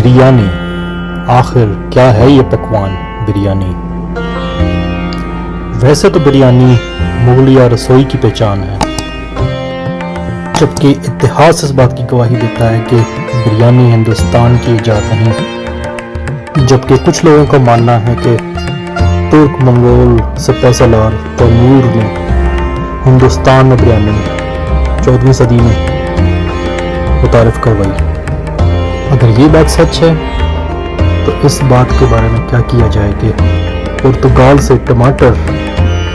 बिरयानी, आखिर क्या है ये पकवान बिरयानी। वैसे तो बिरयानी मुगलिया रसोई की पहचान है, जबकि इतिहास इस बात की गवाही देता है कि बिरयानी हिंदुस्तान की इजाद नहीं। जबकि कुछ लोगों का मानना है कि तुर्क मंगोल सप्पा सालार तैमूर ने हिंदुस्तान में बिरयानी 14वीं सदी में मुतारिफ करवाई। अगर ये बात सच है तो इस बात के बारे में क्या किया जाए कि पुर्तगाल से टमाटर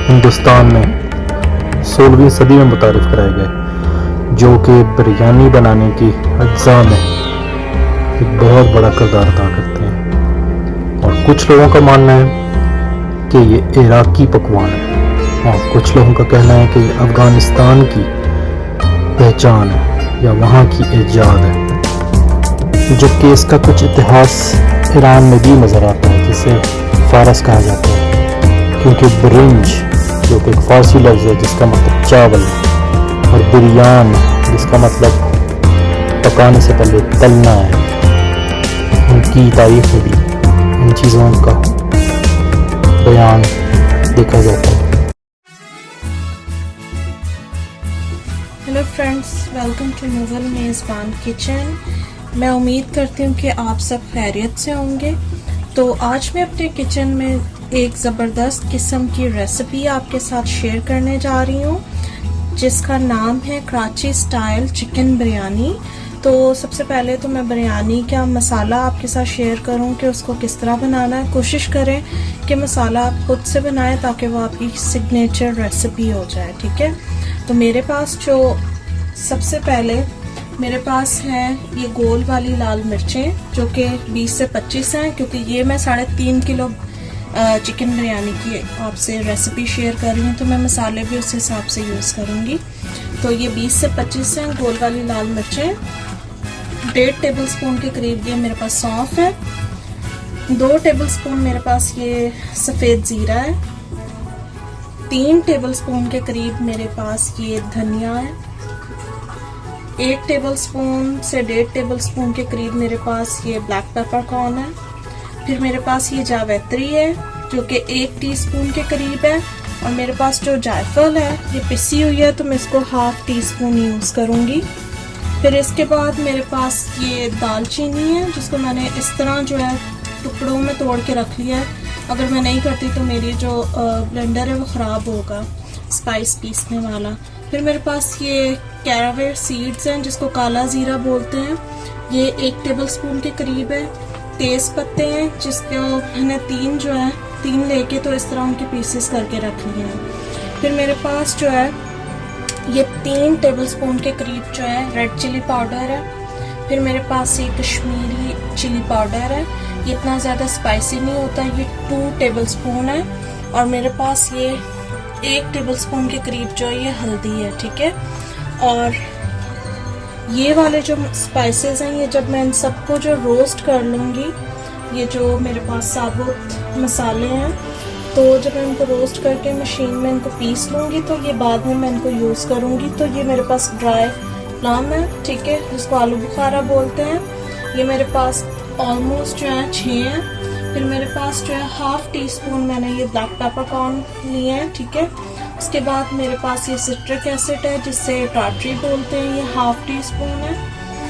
हिंदुस्तान में 16वीं सदी में मुतारिफ कराए गए, जो कि बिरयानी बनाने की अज्जा में एक बहुत बड़ा किरदार अदा करते हैं। और कुछ लोगों का मानना है कि ये इराकी पकवान है, और कुछ लोगों का कहना है कि ये अफ़गानिस्तान की पहचान है या वहाँ की इजाद है। जबकि इसका कुछ इतिहास ईरान में भी नज़र आता है, जिसे फ़ारस कहा जाता है, क्योंकि ब्रिंज जो कि एक फ़ारसी लफ्ज़ है जिसका मतलब चावल, और बिरयान जिसका मतलब पकाने से पहले तलना है, उनकी तारीफ में भी इन चीज़ों का बयान देखा जाता है। Hello friends, welcome to Mughal Mezban kitchen. मैं उम्मीद करती हूँ कि आप सब खैरियत से होंगे। तो आज मैं अपने किचन में एक ज़बरदस्त किस्म की रेसिपी आपके साथ शेयर करने जा रही हूँ, जिसका नाम है कराची स्टाइल चिकन बिरयानी। तो सबसे पहले तो मैं बिरयानी का मसाला आपके साथ शेयर करूँ कि उसको किस तरह बनाना है। कोशिश करें कि मसाला आप खुद से बनाएं ताकि वो आपकी सिग्नेचर रेसिपी हो जाए, ठीक है। तो मेरे पास सबसे पहले मेरे पास है ये गोल वाली लाल मिर्चें, जो कि 20 से 25 हैं, क्योंकि ये मैं 3.5 किलो चिकन बिरयानी की आपसे रेसिपी शेयर कर रही हूँ, तो मैं मसाले भी उस हिसाब से यूज़ करूँगी। तो ये 20 से 25 हैं गोल वाली लाल मिर्चें। 1.5 टेबलस्पून के करीब ये मेरे पास सौंफ है। 2 टेबलस्पून मेरे पास ये सफ़ेद ज़ीरा है। 3 टेबलस्पून के करीब मेरे पास ये धनिया है। 1 टेबलस्पून से 1.5 टेबलस्पून के करीब मेरे पास ये ब्लैक पेपर कॉर्न है। फिर मेरे पास ये जावित्री है, जो कि 1 टीस्पून के करीब है। और मेरे पास जो जायफल है ये पिसी हुई है, तो मैं इसको 1/2 टीस्पून यूज़ करूँगी। फिर इसके बाद मेरे पास ये दालचीनी है, जिसको मैंने इस तरह जो है टुकड़ों में तोड़ के रख लिया है। अगर मैं नहीं करती तो मेरी जो ब्लेंडर है वो ख़राब होगा स्पाइस पीसने वाला। फिर मेरे पास ये कैरावे सीड्स हैं, जिसको काला ज़ीरा बोलते हैं, ये 1 टेबलस्पून के करीब है। तेज़ पत्ते हैं, जिसको मैंने 3 लेके तो इस तरह उनके पीसेस करके रख लिए हैं। फिर मेरे पास जो है ये 3 टेबलस्पून के करीब जो है रेड चिली पाउडर है। फिर मेरे पास ये कश्मीरी चिली पाउडर है, ये इतना ज़्यादा स्पाइसी नहीं होता, ये 2 टेबलस्पून है। और मेरे पास ये 1 टेबलस्पून के करीब जो ये हल्दी है, ठीक है। और ये वाले जो स्पाइसेस हैं, ये जब मैं इन सबको जो रोस्ट कर लूँगी, ये जो मेरे पास साबुत मसाले हैं, तो जब मैं इनको रोस्ट करके मशीन में इनको पीस लूँगी तो ये बाद में मैं इनको यूज़ करूँगी। तो ये मेरे पास ड्राई प्लम है, ठीक है, जिसको आलू बुखारा बोलते हैं। ये मेरे पास ऑलमोस्ट जो है 6 हैं। फिर मेरे पास जो है 1/2 टीस्पून मैंने ये ब्लैक पेपर कॉर्न लिए हैं, ठीक है। उसके बाद मेरे पास ये सिट्रिक एसिड है, जिससे टार्टरी बोलते हैं, ये 1/2 टीस्पून है।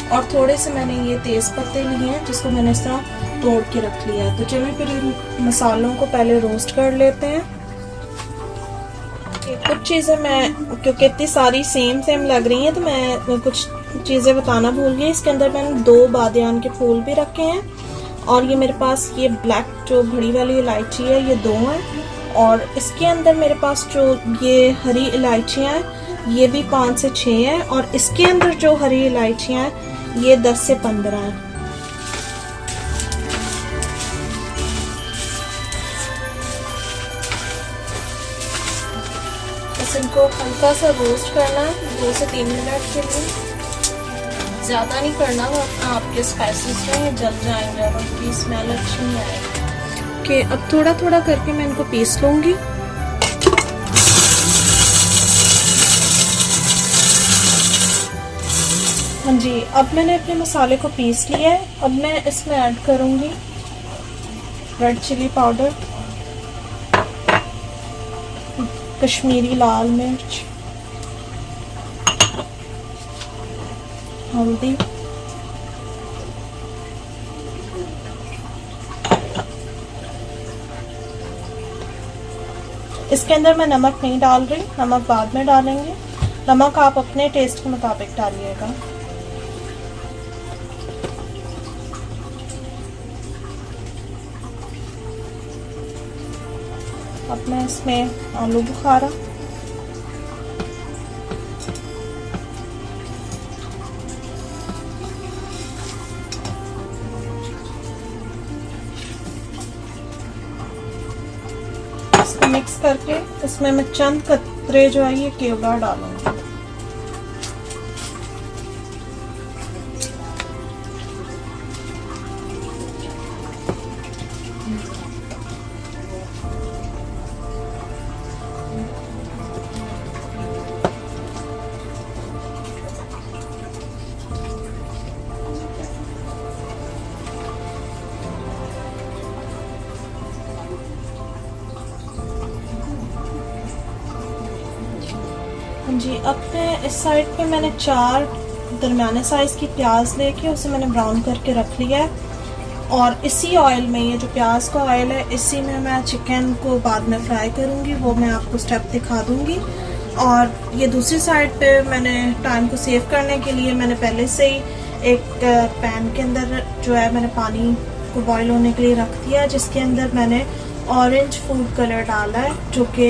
और थोड़े से मैंने ये तेज़ पत्ते लिए हैं, जिसको मैंने इस तरह तोड़ के रख लिया है। तो चलिए फिर इन मसालों को पहले रोस्ट कर लेते हैं। कुछ चीज़ें मैं, क्योंकि इतनी सारी सेम लग रही हैं, तो मैं कुछ चीज़ें बताना भूल गई। इसके अंदर मैंने 2 बादियान के फूल भी रखे हैं। और ये मेरे पास ये ब्लैक जो बड़ी वाली इलायची है, ये 2 हैं। और इसके अंदर मेरे पास जो ये हरी इलायचियाँ हैं, ये भी 5 से 6 हैं। और इसके अंदर जो हरी इलायचियाँ हैं, ये 10 से 15 हैं। बस इनको हल्का सा रोस्ट करना है 2 से 3 मिनट के लिए। ज़्यादा नहीं करना, आपके स्पाइसेस जो हैं जल जाएंगे और उनकी स्मेल अच्छी नहीं आएगी। ओके, अब थोड़ा थोड़ा करके मैं इनको पीस लूँगी। हाँ जी, अब मैंने अपने मसाले को पीस लिया है। अब मैं इसमें ऐड करूँगी रेड चिली पाउडर, कश्मीरी लाल मिर्च, हल्दी, इसके अंदर मैं नमक नहीं डाल रही, नमक बाद में डालेंगे। नमक आप अपने टेस्ट के मुताबिक डालिएगा। अब मैं इसमें आलू बुखारा, इसको मिक्स करके इसमें मैं चंद कतरे जो है ये केवड़ा डालूंगी। जी, अब मैं इस साइड पे मैंने 4 दरमियाने साइज़ की प्याज लेके उसे मैंने ब्राउन करके रख लिया है। और इसी ऑयल में, ये जो प्याज का ऑयल है, इसी में मैं चिकन को बाद में फ्राई करूँगी, वो मैं आपको स्टेप दिखा दूँगी। और ये दूसरी साइड पे मैंने टाइम को सेव करने के लिए मैंने पहले से ही एक पैन के अंदर जो है मैंने पानी को बॉईल होने के लिए रख दिया, जिसके अंदर मैंने ऑरेंज फूड कलर डाला है जो कि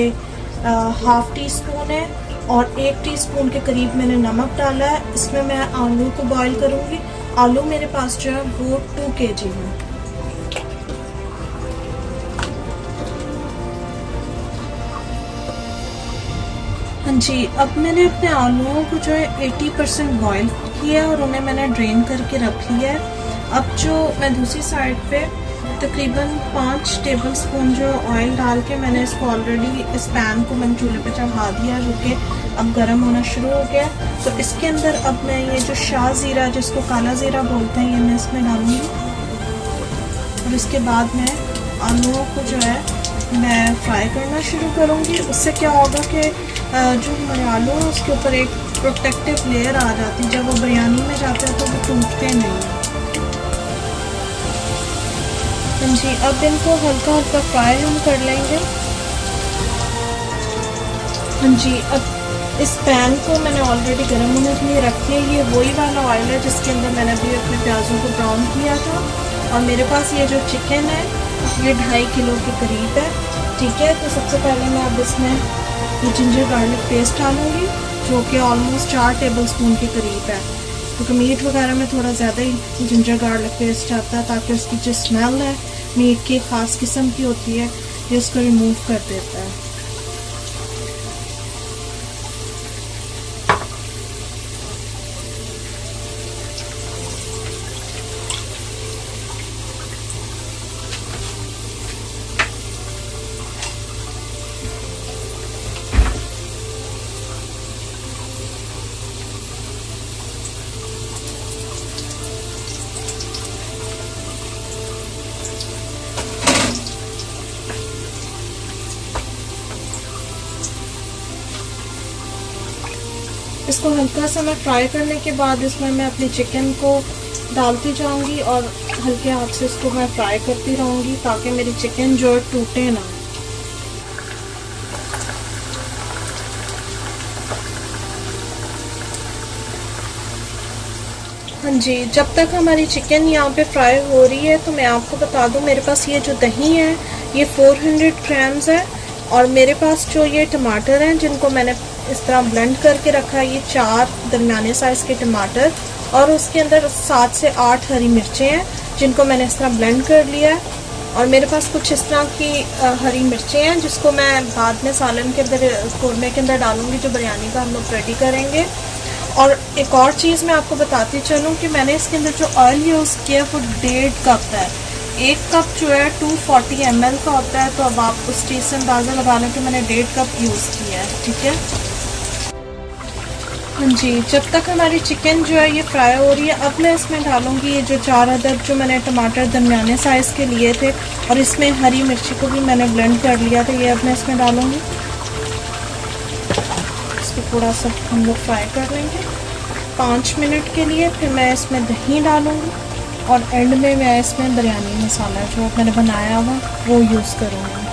½ टीस्पून है, और 1 टीस्पून के करीब मैंने नमक डाला है। इसमें मैं आलू को बॉईल करूँगी। आलू मेरे पास जो है वो 2 kg है। हाँ जी, अब मैंने अपने आलूओं को जो है 80% बॉईल किया है और उन्हें मैंने ड्रेन करके रख लिया है। अब जो मैं दूसरी साइड पे तकरीबन 5 टेबलस्पून जो ऑयल डाल के मैंने इसको ऑलरेडी, इस पैन को मैंने चूल्हे पे चढ़ा दिया जो कि अब गर्म होना शुरू हो गया। तो इसके अंदर अब मैं ये जो शाह ज़ीरा, जिसको काला ज़ीरा बोलते हैं, ये मैं इसमें डालूंगी। और इसके बाद मैं आलूओं को जो है मैं फ्राई करना शुरू करूँगी। उससे क्या होगा कि जो हमारे आलू हैं उसके ऊपर एक प्रोटेक्टिव लेयर आ जाती है, जब वो बिरयानी में जाते हैं तो वो टूटते नहीं हैं। जी, अब इनको हल्का हल्का फ्राई हम कर लेंगे। हाँ जी, अब इस पैन को मैंने ऑलरेडी गर्म होने के लिए रख लिया। ये वही वाला ऑयल है जिसके अंदर मैंने अभी अपने प्याज़ों को ब्राउन किया था। और मेरे पास ये जो चिकन है ये 2.5 किलो के करीब है। ठीक है, तो सबसे पहले मैं अब इसमें ये जिंजर गार्लिक पेस्ट डालूँगी जो कि ऑलमोस्ट 4 टेबलस्पून के करीब है, क्योंकि मीट वगैरह में थोड़ा ज़्यादा ही जिंजर गार्लिक पेस्ट आता है, ताकि उसकी जो स्मेल है मीट की ख़ास किस्म की होती है, ये उसको रिमूव कर देता है। इसको हल्का सा मैं फ्राई करने के बाद इसमें मैं अपनी चिकन को डालती जाऊंगी और हल्के हाथ से इसको मैं फ्राई करती रहूंगी ताकि मेरी चिकन जो है टूटे ना। हाँ जी, जब तक हमारी चिकन यहाँ पे फ्राई हो रही है तो मैं आपको बता दूँ, मेरे पास ये जो दही है ये 400 ग्राम्स है, और मेरे पास जो ये टमाटर हैं जिनको मैंने इस तरह ब्लेंड करके रखा है, ये 4 दरमियाने साइज़ के टमाटर, और उसके अंदर 7 से 8 हरी मिर्चें हैं जिनको मैंने इस तरह ब्लेंड कर लिया है। और मेरे पास कुछ इस तरह की हरी मिर्चें हैं जिसको मैं बाद में सालन के अंदर, कोरमे के अंदर डालूंगी जो बिरयानी का हम लोग रेडी करेंगे। और एक और चीज़ मैं आपको बताती चलूँ कि मैंने इसके अंदर जो ऑयल यूज़ किया वो 1.5 कप है। 1 कप जो है 240 ml का होता है, तो अब आप उस चीज़ से अंदाज़ा लगा लें कि मैंने 1.5 कप यूज़ किया है। ठीक है, हाँ जी, जब तक हमारी चिकन जो है ये फ्राई हो रही है, अब मैं इसमें डालूंगी ये जो 4 अदद जो मैंने टमाटर दरमियाने साइज़ के लिए थे, और इसमें हरी मिर्ची को भी मैंने ब्लेंड कर लिया था, ये अब मैं इसमें डालूंगी। इसको थोड़ा सा हम लोग फ्राई कर लेंगे 5 मिनट के लिए। फिर मैं इसमें दही डालूंगी और एंड में मैं इसमें बिरयानी मसाला जो मैंने बनाया हुआ वो यूज़ करूँगी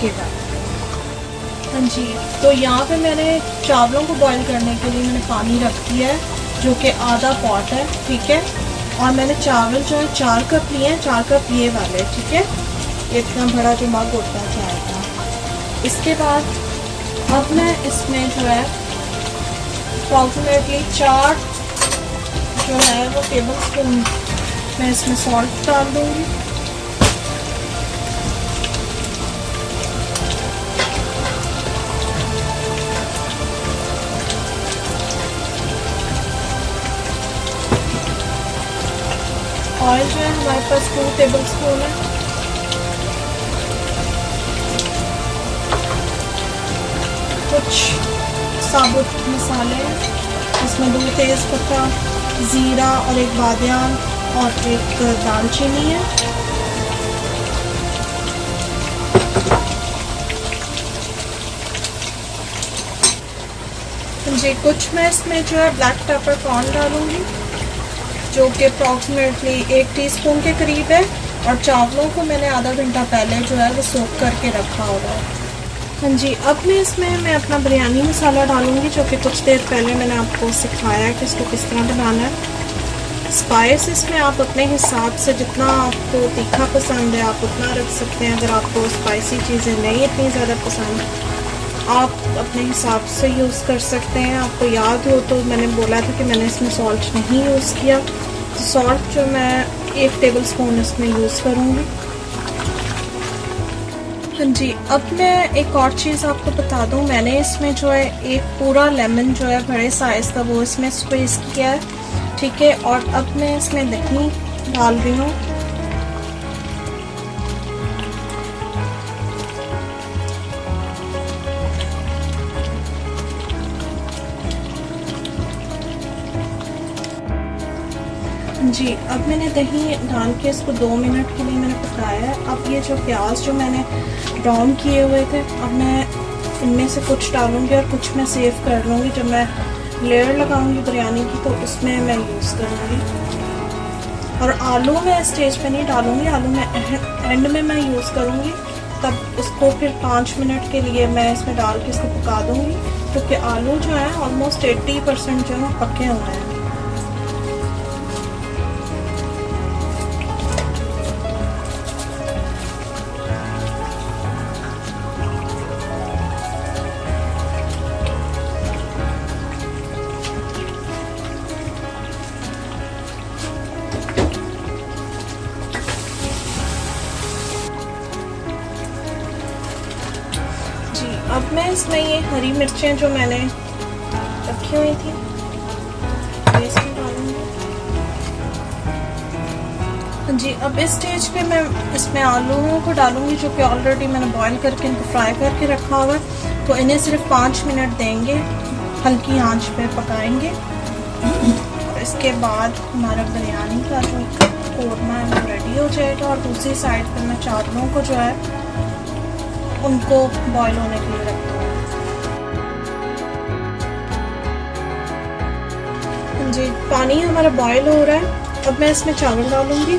के बाद। हाँ जी, तो यहाँ पे मैंने चावलों को बॉईल करने के लिए मैंने पानी रख दिया है जो कि आधा पॉट है, ठीक है। और मैंने चावल जो है 4 कप लिए हैं, 4 कप ये वाले, ठीक है। इतना बड़ा जो मग होता है चाय का। इसके बाद अब मैं इसमें जो है अप्रॉक्सीमेटली 4 जो है वो टेबल स्पून मैं इसमें सॉल्ट डाल दूँगी। ऑयल जो है हमारे पास 2 टेबल स्पून है। कुछ साबुत मसाले हैं, इसमें 2 तेज़पत्ता, ज़ीरा और 1 बादियान और 1 दालचीनी है। जी, कुछ मैं इसमें जो है ब्लैक पेपर कॉर्न डालूंगी जो कि अप्रॉक्सीमेटली 1 टीस्पून के करीब है, और चावलों को मैंने आधा घंटा पहले जो है वो सोक करके रखा होगा। हाँ जी, अब मैं अपना बिरयानी मसाला डालूंगी जो कि कुछ देर पहले मैंने आपको सिखाया है कि इसको किस तरह बनाना है। स्पाइस इसमें आप अपने हिसाब से जितना आपको तीखा पसंद है आप उतना रख सकते हैं। अगर आपको स्पाइसी चीज़ें नहीं इतनी ज़्यादा पसंद आप अपने हिसाब से यूज़ कर सकते हैं। आपको याद हो तो मैंने बोला था कि मैंने इसमें सॉल्ट नहीं यूज़ किया, तो सॉल्ट जो मैं 1 टेबल स्पून इसमें यूज़ करूँगी। हाँ जी, अब मैं एक और चीज़ आपको बता दूँ, मैंने इसमें जो है एक पूरा लेमन जो है बड़े साइज़ का वो इसमें स्क्वीज़ किया है, ठीक है। और अब मैं इसमें दही डाल रही हूँ। जी, अब मैंने दही डाल के इसको 2 मिनट के लिए मैंने पकाया है। अब ये जो प्याज जो मैंने ब्राउन किए हुए थे, अब मैं इनमें से कुछ डालूंगी और कुछ मैं सेव कर लूँगी। जब मैं लेयर लगाऊंगी बिरयानी की तो उसमें मैं यूज़ करूँगी। और आलू मैं स्टेज पे नहीं डालूँगी, आलू मैं एंड में मैं यूज़ करूँगी। तब उसको फिर 5 मिनट के लिए मैं इसमें डाल के इसको पका दूँगी, क्योंकि आलू जो है ऑलमोस्ट 80% जो है पके हुए हैं। अब मैं इसमें ये हरी मिर्चें जो मैंने रखी हुई थी इसमें डालूंगी। जी, अब इस स्टेज पे मैं इसमें आलूओं को डालूंगी जो कि ऑलरेडी मैंने बॉईल करके इनको फ्राई करके रखा हुआ है। तो इन्हें सिर्फ 5 मिनट देंगे, हल्की आंच पे पकाएंगे। और इसके बाद हमारा बिरयानी का जो कोरमा है वो रेडी हो जाएगा। और दूसरी साइड पर मैं चावलों को जो है उनको बॉईल होने के लिए रख दूँगी। जी, पानी हमारा बॉईल हो रहा है। अब मैं इसमें चावल डालूंगी।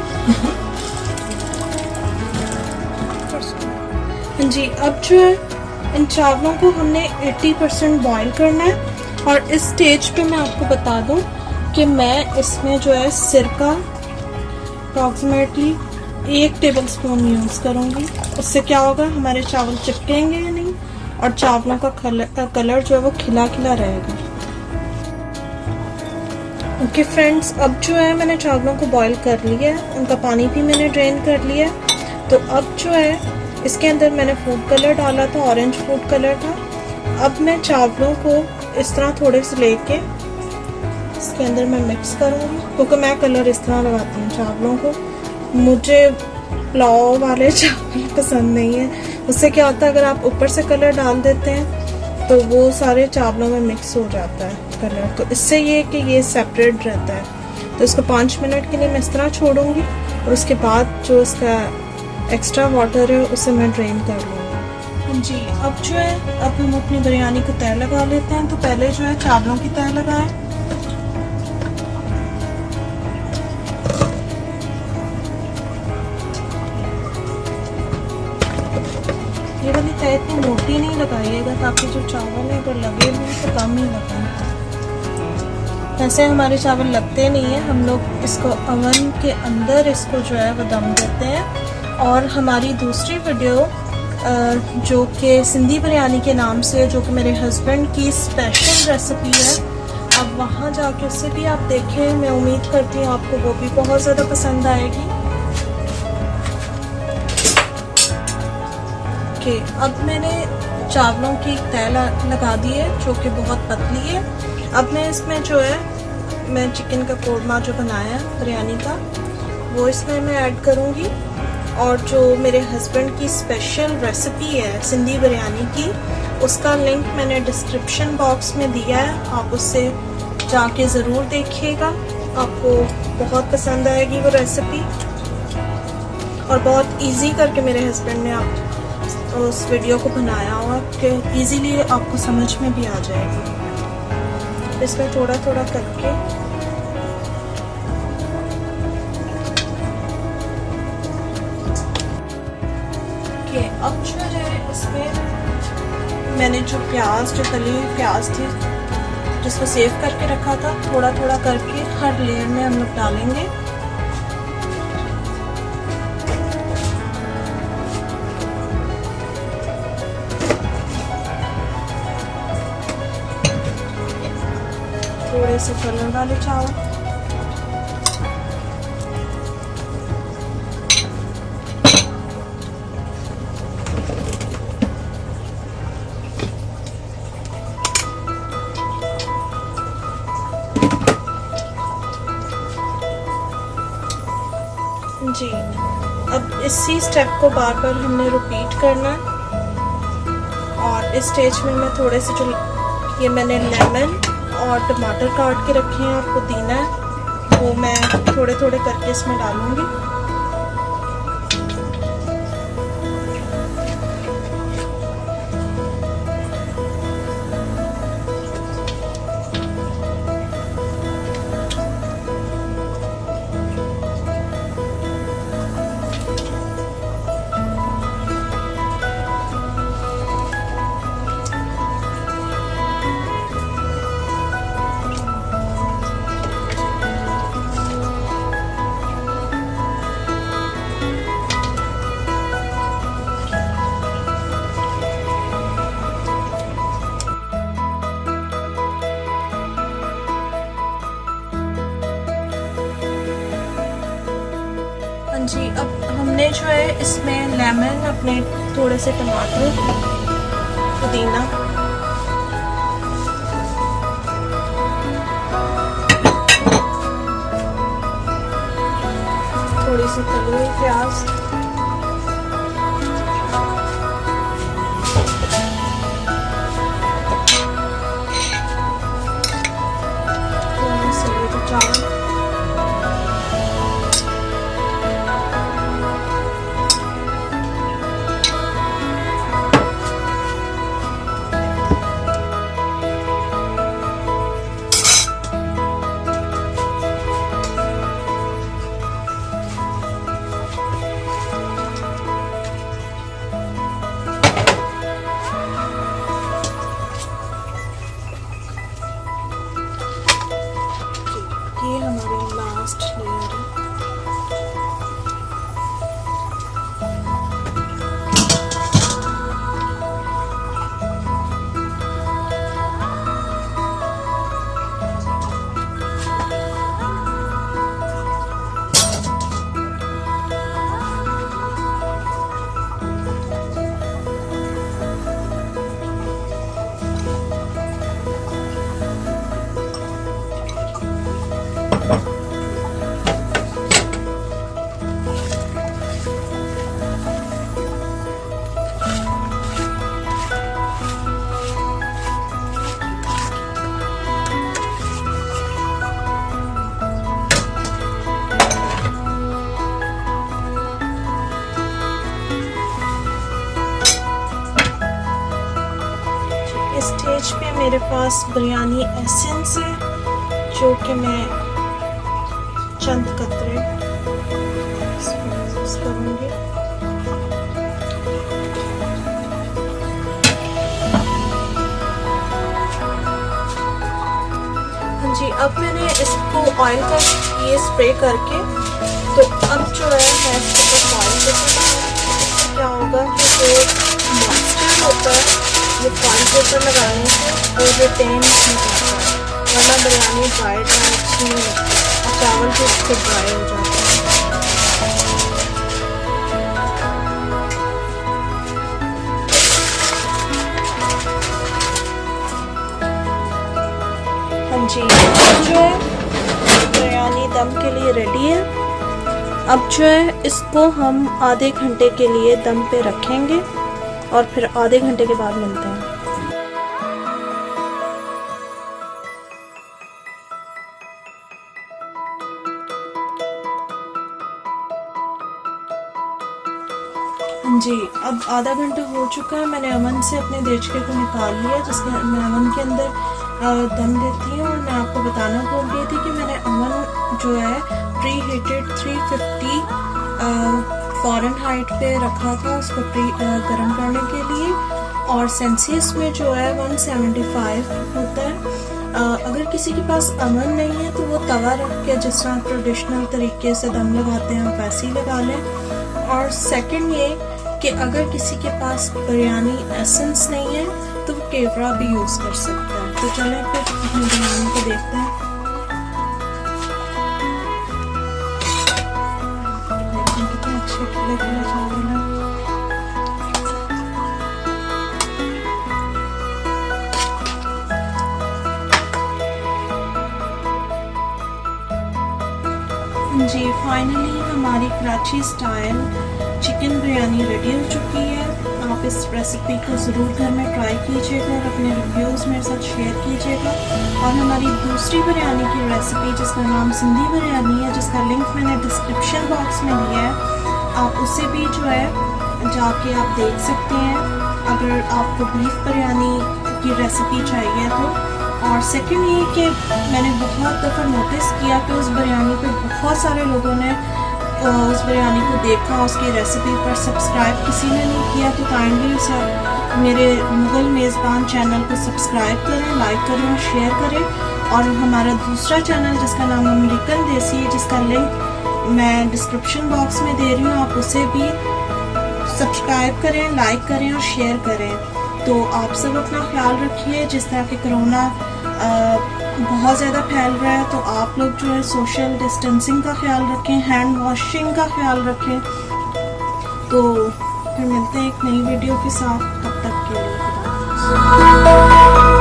जी, अब जो है इन चावलों को हमने 80% बॉईल करना है। और इस स्टेज पे मैं आपको बता दूं कि मैं इसमें जो है सिरका अप्रॉक्सीमेटली 1 टेबल स्पून यूज़ करूँगी। उससे क्या होगा, हमारे चावल चिपकेंगे या नहीं, और चावलों का कलर जो है वो खिला खिला रहेगा। ओके फ्रेंड्स, अब जो है मैंने चावलों को बॉईल कर लिया है, उनका पानी भी मैंने ड्रेन कर लिया है। तो अब जो है इसके अंदर मैंने फूड कलर डाला था, ऑरेंज फूड कलर था। अब मैं चावलों को इस तरह थोड़े से लेके इसके अंदर मैं मिक्स करूँगी, क्योंकि मैं कलर इस तरह लगाती हूँ चावलों को। मुझे पुलाव वाले चावल पसंद नहीं है। उससे क्या होता है, अगर आप ऊपर से कलर डाल देते हैं तो वो सारे चावलों में मिक्स हो जाता है कलर। तो इससे ये कि ये सेपरेट रहता है। तो इसको 5 मिनट के लिए मैं इस तरह छोड़ूंगी और उसके बाद जो इसका एक्स्ट्रा वाटर है उसे मैं ड्रेन कर लूँगी। जी, अब जो है अब हम अपनी बिरयानी को तय लगा लेते हैं। तो पहले जो है चावलों की तय लगाएं। ये वाली तय इतनी मोटी नहीं लगाइएगा ताकि जो चावल है अगर लगे भी तो कम ही लगाएं। वैसे हमारे चावल लगते नहीं है, हम लोग इसको ओवन के अंदर इसको जो है वो दम देते हैं। और हमारी दूसरी वीडियो जो कि सिंधी बिरयानी के नाम से, जो कि मेरे हस्बैंड की स्पेशल रेसिपी है, आप वहाँ जाके उससे भी आप देखें। मैं उम्मीद करती हूँ आपको वो भी बहुत ज़्यादा पसंद आएगी। ओके, अब मैंने चावलों की तय लगा दी है जो कि बहुत पतली है। अब मैं इसमें जो है मैं चिकन का कोरमा जो बनाया है बिरयानी का वो इसमें मैं ऐड करूँगी। और जो मेरे हस्बैंड की स्पेशल रेसिपी है सिंधी बिरयानी की, उसका लिंक मैंने डिस्क्रिप्शन बॉक्स में दिया है, आप उससे जाके ज़रूर देखिएगा। आपको बहुत पसंद आएगी वो रेसिपी और बहुत इजी करके मेरे हस्बैंड ने आप उस वीडियो को बनाया हुआ कि इजीली आपको समझ में भी आ जाएगी। इसमें थोड़ा थोड़ा करके अब जो है इसमें मैंने जो प्याज, जो तली हुई प्याज थी जिसको सेव करके रखा था, थोड़ा थोड़ा करके हर लेयर में हम लोग डालेंगे। थोड़े से कलर वाले चावल, जी। अब इसी स्टेप को बार बार हमने रिपीट करना है। और इस स्टेज में मैं थोड़े से जो ये मैंने लेमन और टमाटर काट के रखे हैं और पुदीना है वो मैं थोड़े थोड़े करके इसमें डालूंगी। जी, अब हमने जो है इसमें लेमन, अपने थोड़े से टमाटर, पुदीना, थोड़ी सी तली हुई प्याज, थोड़े से चावल, ये हमारा मेरे पास बिरयानी एसेंस है जो कि मैं चंद कतरे इसमें यूज़ करूँगी। हाँ जी, अब मैंने इसको ऑयल का ये स्प्रे करके, तो अब जो है मैं इसके ऊपर ऑयल पेपर, क्या होगा कि जो मॉइस्चर होता है ये ऑयल पेपर लगाने से वो रिटेन नहीं करता है, वरना बिरयानी ड्राई अच्छी नहीं लगती और चावल भी उससे ड्राई हो जाता है। हाँ जी, जो है बिरयानी दम के लिए रेडी है। अब जो है इसको हम आधे घंटे के लिए दम पे रखेंगे और फिर आधे घंटे के बाद मिलते हैं। हाँ जी, अब आधा घंटा हो चुका है। मैंने अवन से अपने देचके को निकाल लिया, जिसके मैं अवन के अंदर दम देती हूँ। और मैं आपको बताना भूल गई थी कि मैंने अवन जो है प्री हीटेड 350 फ़ारेनहाइट पे रखा था उसको गर्म करने के लिए, और सेल्सियस में जो है 175 होता है। अगर किसी के पास अवन नहीं है तो वो तवा रख के जिस तरह ट्रेडिशनल तरीके से दम लगाते हैं आप वैसे ही लगा लें। और सेकंड ये कि अगर किसी के पास बिरयानी एसेंस नहीं है तो वो केवड़ा भी यूज़ कर सकता है। तो चलें फिर अपनी बिरयानी को देखते हैं। देखिए कितने अच्छे खिले खिले चावल हैं। जी, फाइनली हमारी Karachi style chicken biryani ready हो चुकी है। आप इस रेसिपी को ज़रूर घर में ट्राई कीजिएगा और अपने रिव्यूज़ मेरे साथ शेयर कीजिएगा। और हमारी दूसरी बिरयानी की रेसिपी जिसका नाम सिंधी बिरयानी है, जिसका लिंक मैंने डिस्क्रिप्शन बॉक्स में दिया है, आप उसे भी जो है जाके आप देख सकते हैं अगर आपको बीफ बिरयानी की रेसिपी चाहिए तो। और सेकंड ये कि मैंने बहुत दफ़ा नोटिस किया कि उस बिरयानी पे बहुत सारे लोगों ने उस बिरयानी को देखा, उसकी रेसिपी पर सब्सक्राइब किसी ने नहीं किया। तो काइंडली मेरे मुगल मेज़बान चैनल को सब्सक्राइब करें, लाइक करें और शेयर करें। और हमारा दूसरा चैनल जिसका नाम अमेरिकन देसी है, जिसका लिंक मैं डिस्क्रिप्शन बॉक्स में दे रही हूँ, आप उसे भी सब्सक्राइब करें, लाइक करें और शेयर करें। तो आप सब अपना ख्याल रखिए। जिस तरह के कोरोना बहुत ज़्यादा फैल रहा है तो आप लोग जो है सोशल डिस्टेंसिंग का ख्याल रखें, हैंड वॉशिंग का ख्याल रखें। तो फिर मिलते हैं एक नई वीडियो के साथ, तब तक के लिए खुदा हाफ़िज़।